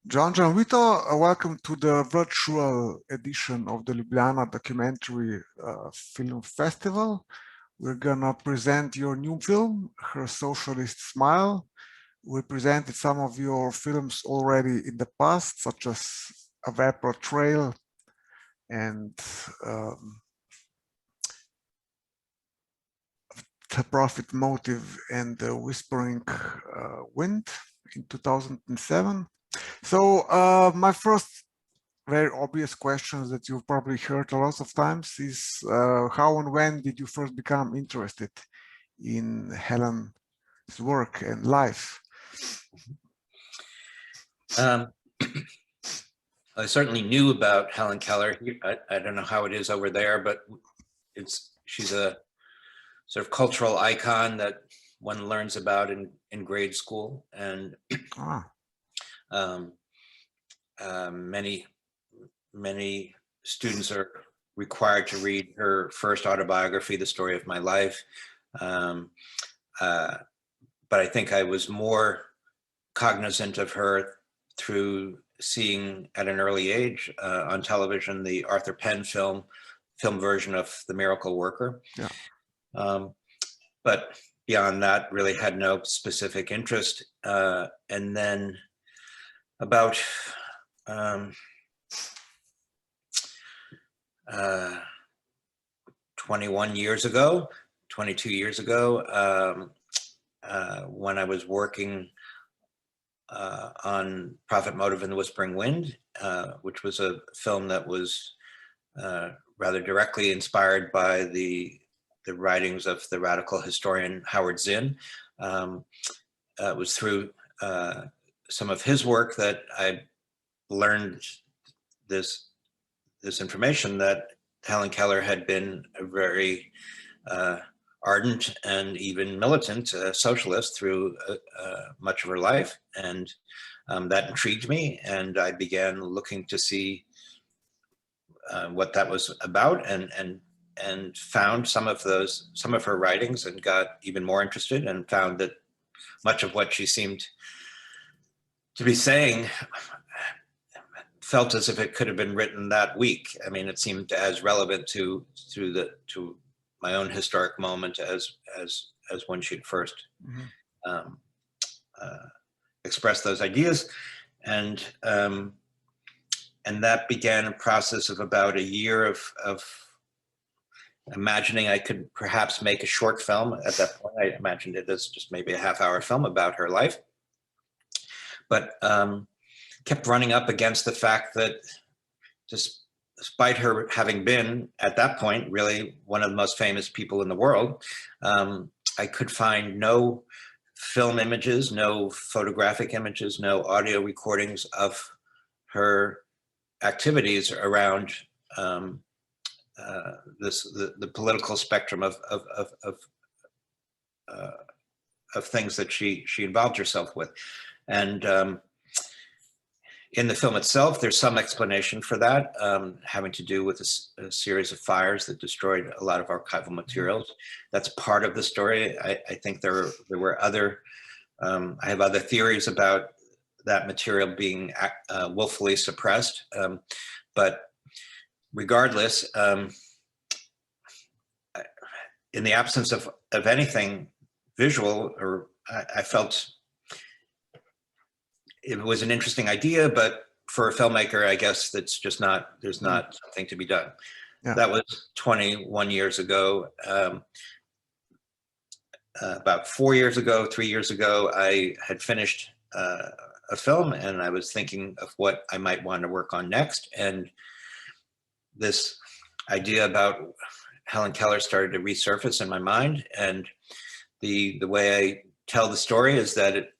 Gianvito, welcome to the virtual edition of the Ljubljana Documentary Film Festival. We're gonna present your new film, Her Socialist Smile. We presented some of your films already in the past, such as A Vapor Trail and The Profit Motive and The Whispering Wind in 2007. So my first very obvious questions that you've probably heard a lot of times is how and when did you first become interested in Helen's work and life? I certainly knew about Helen Keller. I don't know how it is over there, but she's a sort of cultural icon that one learns about in grade school, and many students are required to read her first autobiography, The Story of My Life. But I think I was more cognizant of her through seeing at an early age on television the Arthur Penn film version of The Miracle Worker. Yeah. But beyond that, really had no specific interest. And then about 22 years ago, when I was working on Profit Motive and The Whispering Wind, which was a film that was rather directly inspired by the writings of the radical historian Howard Zinn. It was through some of his work that I learned this information that Helen Keller had been a very ardent and even militant socialist through much of her life, and that intrigued me, and I began looking to see what that was about, and found some of her writings, and got even more interested, and found that much of what she seemed to be saying felt as if it could have been written that week. I mean, it seemed as relevant to my own historic moment as when she'd first expressed those ideas, and that began a process of about a year of imagining I could perhaps make a short film. At that point, I imagined it as just maybe a half-hour film about her life, but kept running up against the fact that despite her having been, at that point, really one of the most famous people in the world, I could find no film images, no photographic images, no audio recordings of her activities around the political spectrum of things that she involved herself with. And in the film itself, there's some explanation for that, having to do with a series of fires that destroyed a lot of archival materials. That's part of the story. I think there were other, I have other theories about that material being willfully suppressed. But regardless, in the absence of anything visual, or I felt it was an interesting idea, but for a filmmaker, I guess that's just not, there's not something to be done. Yeah. That was 21 years ago. About 3 years ago, I had finished a film, and I was thinking of what I might want to work on next. And this idea about Helen Keller started to resurface in my mind. And the way I tell the story is that it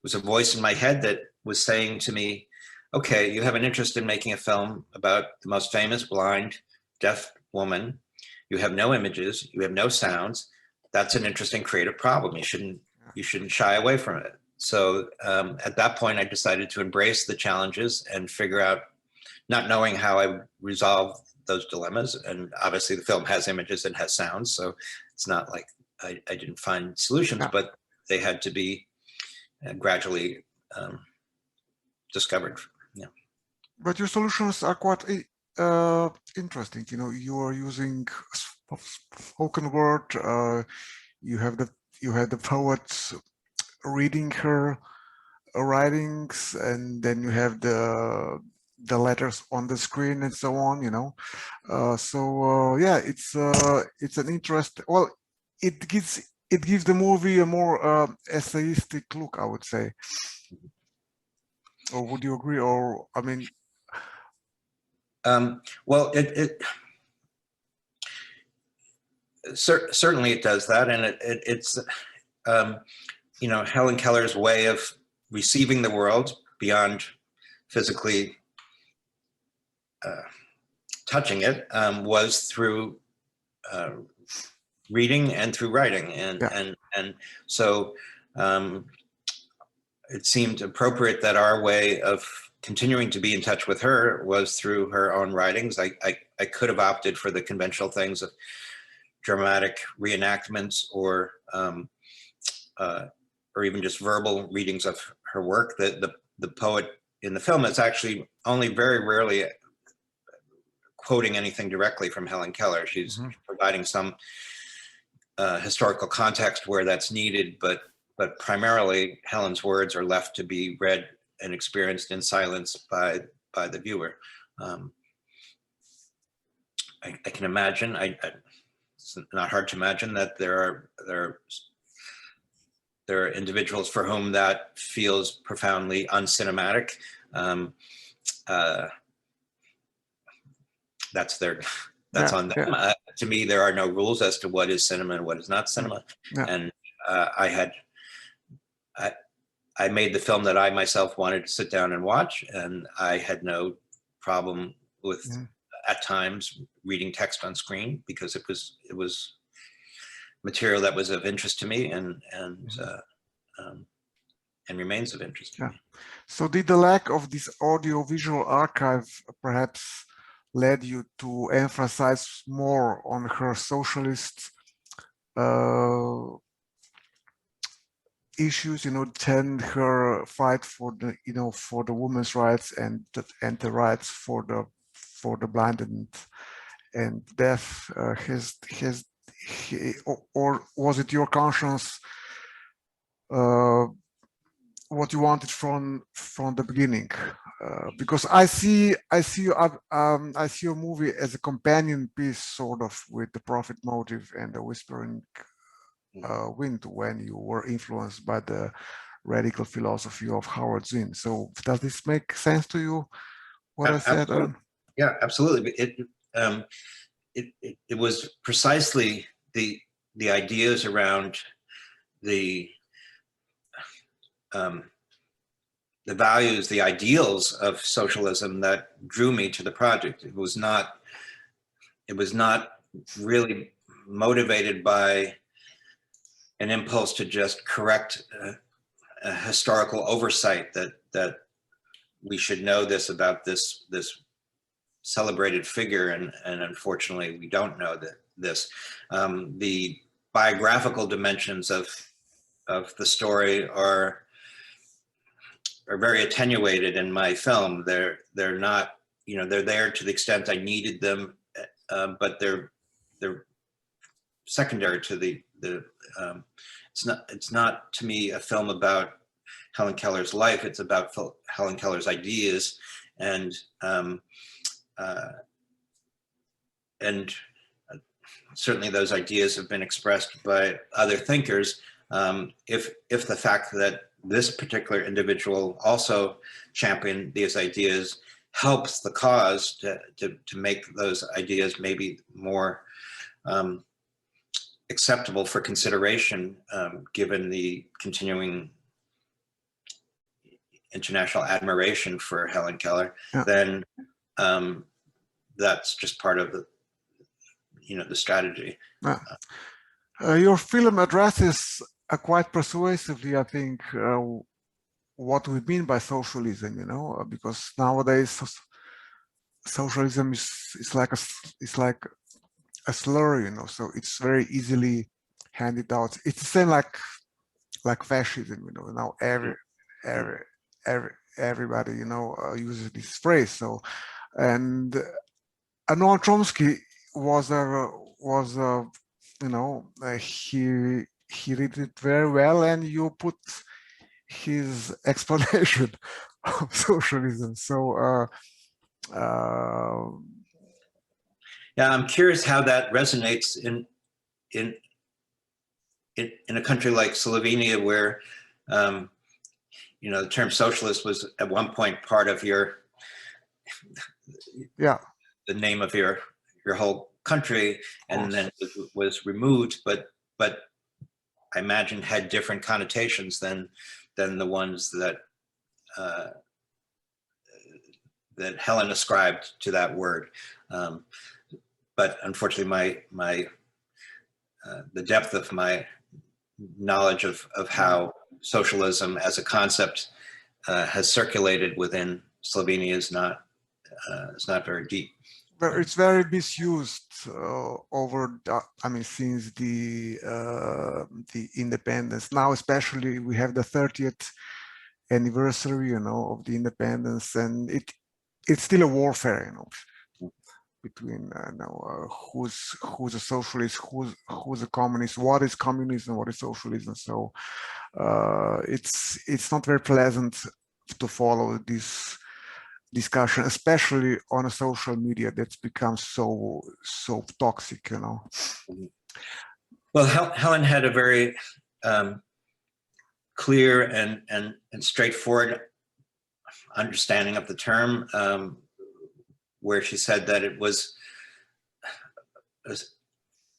was a voice in my head that was saying to me, okay, you have an interest in making a film about the most famous blind, deaf woman. You have no images, you have no sounds. That's an interesting creative problem. You shouldn't shy away from it. So at that point, I decided to embrace the challenges and figure out, not knowing how I would resolve those dilemmas. And obviously the film has images and has sounds, so it's not like I didn't find solutions, but they had to be gradually discovered. Yeah. But your solutions are quite interesting. You know, you are using spoken word. You had the poet reading her writings, and then you have the letters on the screen and so on. You know, yeah, it's an interest. Well, it gives the movie a more essayistic look, I would say. Or would you agree? Or I mean. Well, certainly it does that, and it's you know, Helen Keller's way of receiving the world beyond physically touching it was through reading and through writing, and so it seemed appropriate that our way of continuing to be in touch with her was through her own writings. I could have opted for the conventional things of dramatic reenactments or even just verbal readings of her work. The poet in the film is actually only very rarely quoting anything directly from Helen Keller. She's providing some historical context where that's needed, but primarily Helen's words are left to be read and experienced in silence by the viewer. I can imagine. It's not hard to imagine that there are individuals for whom that feels profoundly uncinematic. That's on them. To me, there are no rules as to what is cinema and what is not cinema. And I made the film that I myself wanted to sit down and watch, and I had no problem with at times reading text on screen because it was material that was of interest to me and remains of interest to me. So did the lack of this audio-visual archive perhaps led you to emphasize more on her socialist issues, you know, than her fight for the, you know, for the women's rights and the rights for the blind and deaf? Or was it your conscience what you wanted from the beginning? Because I see your movie as a companion piece, sort of, with the Prophet motive and the Whispering Wind, when you were influenced by the radical philosophy of Howard Zinn. So does this make sense to you, what I said? Yeah, absolutely. It was precisely the ideas around the values, the ideals of socialism that drew me to the project. It was not really motivated by an impulse to just correct a historical oversight that we should know this about this celebrated figure, and unfortunately we don't know this. The biographical dimensions of the story are very attenuated in my film. They're not, you know, they're there to the extent I needed them, but they're secondary to the it's not to me a film about Helen Keller's life. It's about Helen Keller's ideas, and certainly those ideas have been expressed by other thinkers. If the fact that this particular individual also championed these ideas helps the cause to make those ideas maybe more acceptable for consideration, given the continuing international admiration for Helen Keller, then that's just part of the, you know, the strategy. Your film addresses quite persuasively, I think, what we mean by socialism, you know, because nowadays socialism is like a slur, you know, so it's very easily handed out. It's the same like fascism, you know. Now everybody, uses this phrase. So, and Noam Chomsky was he read it very well, and you put his explanation of socialism. So, yeah, I'm curious how that resonates in a country like Slovenia, where the term socialist was at one point part of the name of your whole country, and then was removed, but I imagine had different connotations than the ones that that Helen ascribed to that word. But unfortunately, the depth of my knowledge of how socialism as a concept has circulated within Slovenia is not very deep. But it's very misused since the independence. Now, especially, we have the 30th anniversary, of the independence, and it's still a warfare, between who's a socialist, who's a communist, what is communism, what is socialism. So it's not very pleasant to follow this discussion, especially on a social media that's become so toxic. Well, Helen had a very clear and straightforward understanding of the term, where she said that it was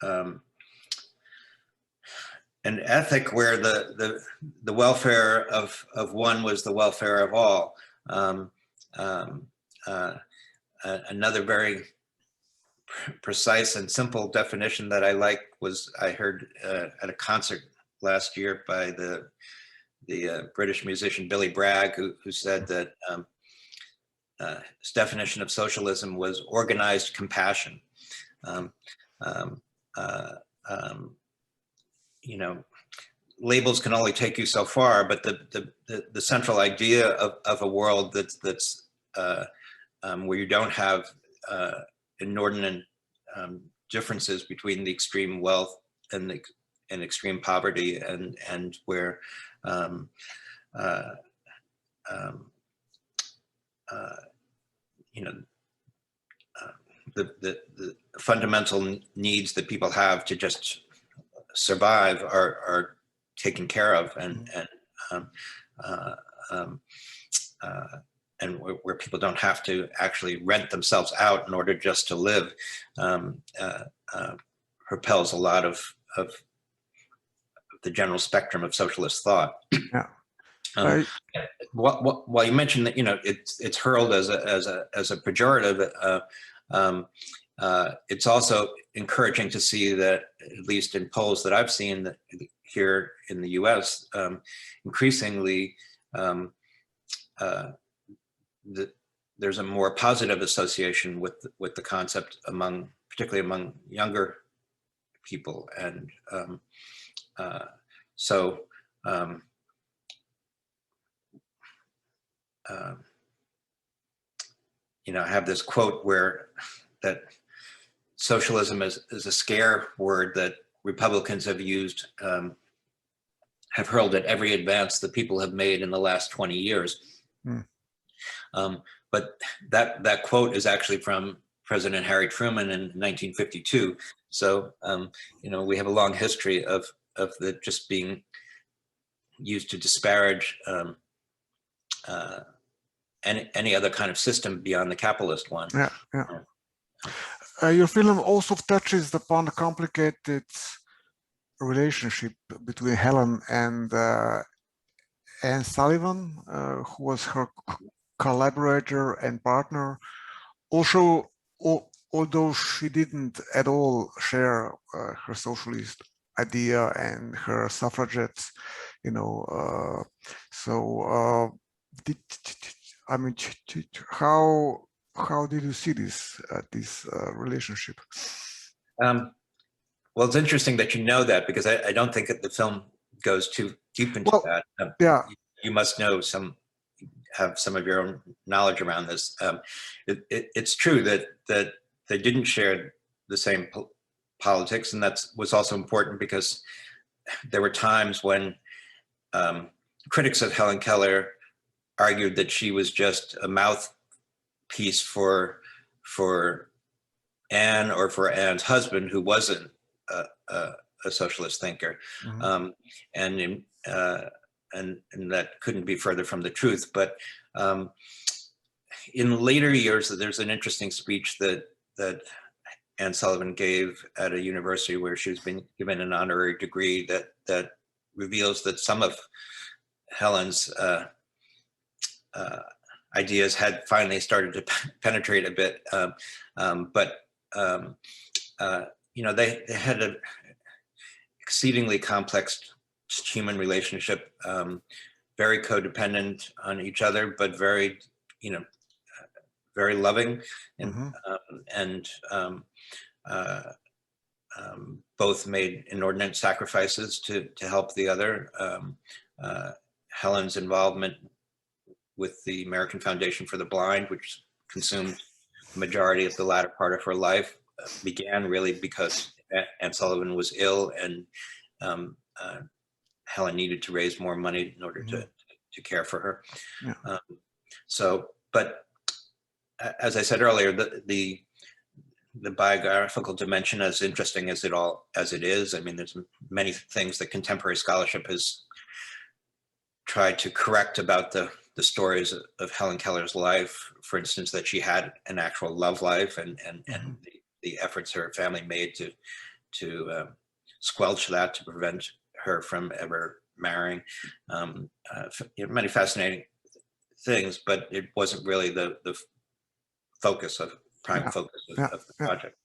an ethic where the welfare of one was the welfare of all. Another very precise and simple definition that I like was I heard at a concert last year by the British musician Billy Bragg, who said that his definition of socialism was organized compassion. Labels can only take you so far, but the central idea of a world that's where you don't have inordinate differences between the extreme wealth and extreme poverty, and where the fundamental needs that people have to just survive are taken care of, and where people don't have to actually rent themselves out in order just to live, propels a lot of the general spectrum of socialist thought. Yeah. While you mentioned that it's hurled as a pejorative, it's also encouraging to see that, at least in polls that I've seen that here in the U.S., increasingly there's a more positive association with the concept particularly among younger people, and I have this quote that socialism is a scare word that Republicans have used, have hurled at every advance that people have made in the last 20 years. But that quote is actually from President Harry Truman in 1952. So, we have a long history of it just being used to disparage any other kind of system beyond the capitalist one. Your film also touches upon the complicated relationship between Helen and Anne Sullivan, who was her collaborator and partner. Also, although she didn't at all share her socialist idea and her suffragettes, how did you see this relationship? Well, it's interesting that you know that, because I don't think that the film goes too deep into that. Yeah. You must know some have some of your own knowledge around this. It's true that they didn't share the same politics, and that was also important because there were times when critics of Helen Keller argued that she was just a mouthpiece for Anne or for Anne's husband, who wasn't a socialist thinker, and that couldn't be further from the truth. But in later years, there's an interesting speech that Anne Sullivan gave at a university where she was being given an honorary degree that reveals that some of Helen's ideas had finally started to penetrate a bit, but they had an exceedingly complex human relationship, very codependent on each other, but very, very loving, and both made inordinate sacrifices to help the other. Helen's involvement with the American Foundation for the Blind, which consumed the majority of the latter part of her life, began really because Anne Sullivan was ill, and Helen needed to raise more money in order to care for her. But as I said earlier, the biographical dimension, as interesting as it is, I mean, there's many things that contemporary scholarship has tried to correct about the stories of Helen Keller's life. For instance, that she had an actual love life, and the efforts her family made to squelch that, to prevent her from ever marrying. Many fascinating things, but it wasn't really the prime focus of the project.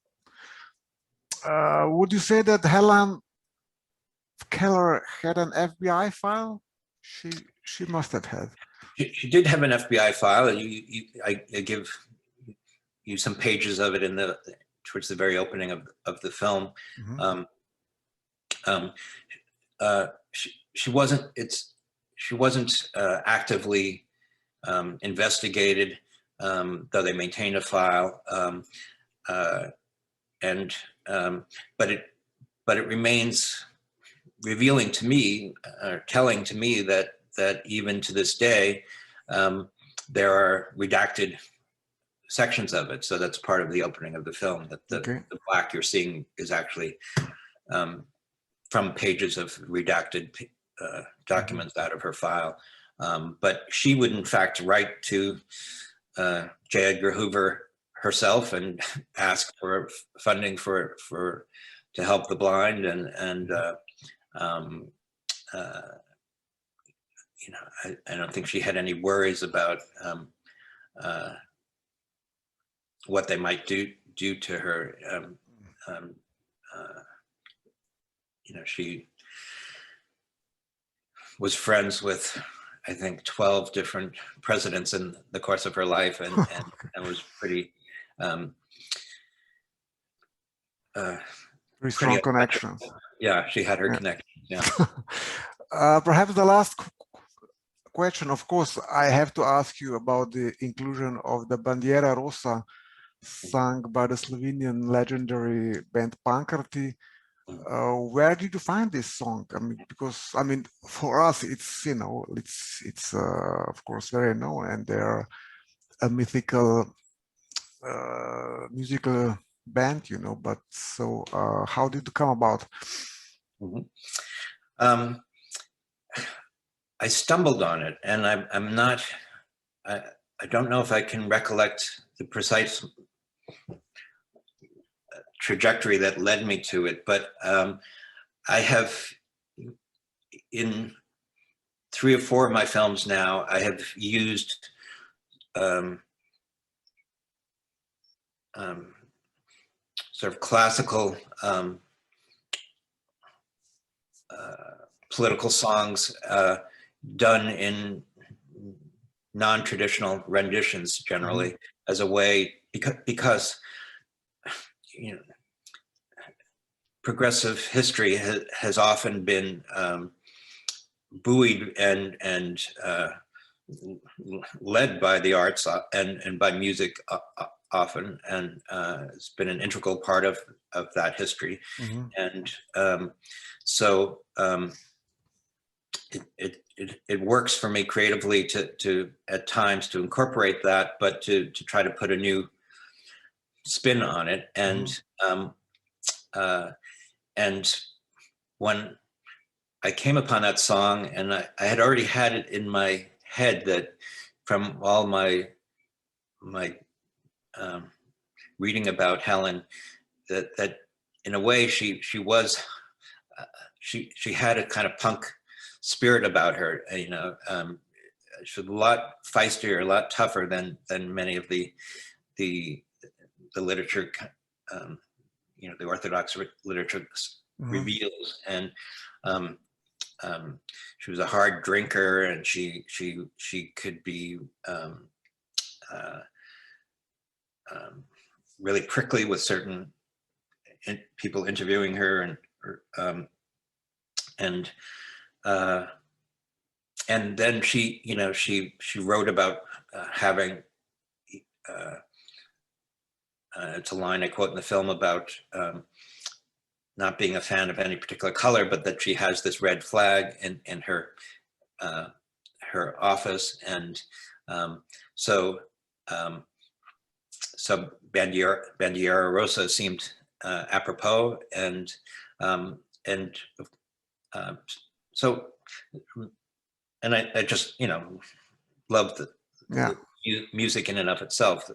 Would you say that Helen Keller had an FBI file? She must have had. She did have an FBI file. I give you some pages of it towards the very opening of the film. She wasn't actively investigated, though they maintained a file, but it remains revealing to me, telling to me that even to this day, there are redacted sections of it. So that's part of the opening of the film, that the black you're seeing is actually from pages of redacted documents out of her file. But she would in fact write to J. Edgar Hoover herself and ask for funding to help the blind, and I don't think she had any worries about what they might do to her. She was friends with, I think, 12 different presidents in the course of her life, and was pretty very strong connections. Yeah, she had her connections. Yeah. Perhaps the last question, of course, I have to ask you about the inclusion of the Bandiera Rosa, sung by the Slovenian legendary band Pankrti. Where did you find this song? I mean, because for us, it's it's of course very known, and they're a mythical musical band, But so, how did it come about? I stumbled on it, and I'm not. I don't know if I can recollect the precise trajectory that led me to it, but I have, in 3 or 4 of my films now, I have used sort of classical political songs done in non-traditional renditions, generally, as a way, because progressive history has often been buoyed and led by the arts and by music often, and it's been an integral part of that history. And so it works for me creatively to at times to incorporate that, but to try to put a new spin on it. And and when I came upon that song, and I had already had it in my head that from all my reading about Helen, that in a way she had a kind of punk spirit about her. You know, she was a lot feistier, a lot tougher than many of the literature, you know, the Orthodox literature reveals. And she was a hard drinker, and she could be really prickly with certain people interviewing her, and then she, you know, she wrote about having it's a line I quote in the film about not being a fan of any particular color, but that she has this red flag in her office, and so Bandiera Rosa seemed apropos, and so, and I just, you know, loved the music in and of itself.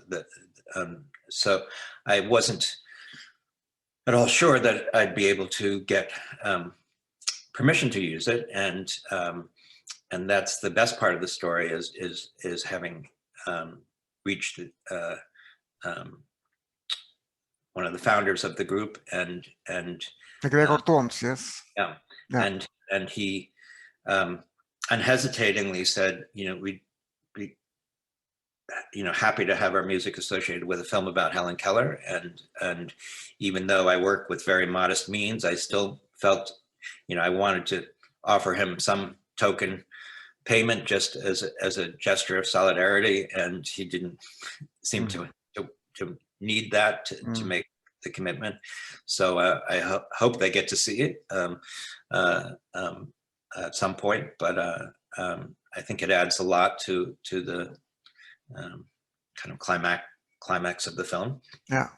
So I wasn't at all sure that I'd be able to get permission to use it, and that's the best part of the story is having reached one of the founders of the group, and Gregor Toms, yes. Yeah. And he unhesitatingly said, you know, we'd be, you know, happy to have our music associated with a film about Helen Keller, and even though I work with very modest means, I still felt, you know, I wanted to offer him some token payment just as a gesture of solidarity, and he didn't seem to need that to make the commitment. So I hope they get to see it at some point, but I think it adds a lot to the kind of climax of the film. Yeah,